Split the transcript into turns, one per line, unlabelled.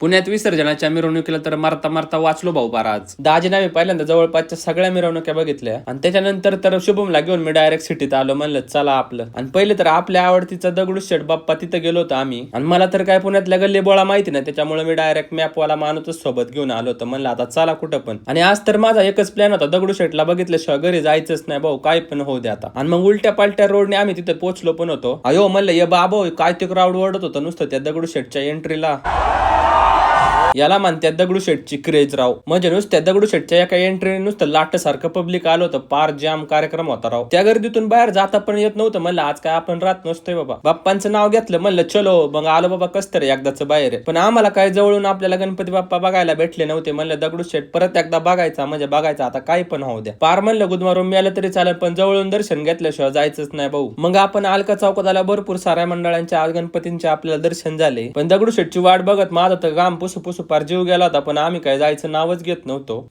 पुण्यात विसर्जनाच्या मिरवणुकीला तर मारता मारता वाचलो भाऊ आज. दाजीने आम्ही पहिल्यांदा जवळपासच्या सगळ्या मिरवणुक्या बघितल्या आणि त्याच्यानंतर तर शुभमला घेऊन मी डायरेक्ट सिटीत आलो. म्हणलं चला आपलं. आणि पहिले तर आपल्या आवडतीचा दगडूशेठ बाप्पा तिथं गेलो होतो आम्ही. आणि मला तर काय पुण्यातल्या गल्ली बोळा माहिती नाही, त्याच्यामुळे मी डायरेक्ट मॅपवाला माणूसच सोबत घेऊन आलो होतो. म्हणलं आता चला कुठं पण. आणि आज तर माझा एकच प्लॅन होता, दगडूशेठला बघितल्याशिवाय घरी जायचंच नाही भाऊ, काय पण होऊ द्या आता. आणि मग उलट्या पालट्या रोडने आम्ही तिथे पोहोचलो पण होतो. अयो म्हणलं ये बाबो काय ते क्राऊड ओढत होतं नुसतं त्या दगडूशेठच्या एंट्रीला. याला म्हणतात दगडूशेठची क्रेज राव. म्हणजे नुसत्या दगडूशेठच्या एका एंट्री नुसतं लाटसारखं पब्लिक आलं होतं. पार जाम कार्यक्रम होता राव. त्या गर्दीतून बाहेर जाता पण येत नव्हतं. म्हणलं आज काय आपण राहत नसतोय बाबा. बाप्पांचं नाव घेतलं, म्हणलं चलो. मग आलो बाबा कस तरी एकदाच बाहेर. पण आम्हाला काय जवळून आपल्याला गणपती बाप्पा बघायला भेटले नव्हते. म्हणलं दगडूशेठ परत एकदा बघायचा, म्हणजे बघायचा आता काय पण होऊ द्या. पार म्हणलं गुदमारून मिळालं तरी चालेल, पण जवळून दर्शन घेतल्याशिवाय जायचंच नाही भाऊ. मग आपण अलका चौकात आला. भरपूर साऱ्या मंडळांच्या गणपतींचे आपल्याला दर्शन झाले. पण दगडूशेठची वाट बघत माझा तर गाम पुसू पार जीव गेला होता. पण आम्ही काय जायचं नावच घेत नव्हतो.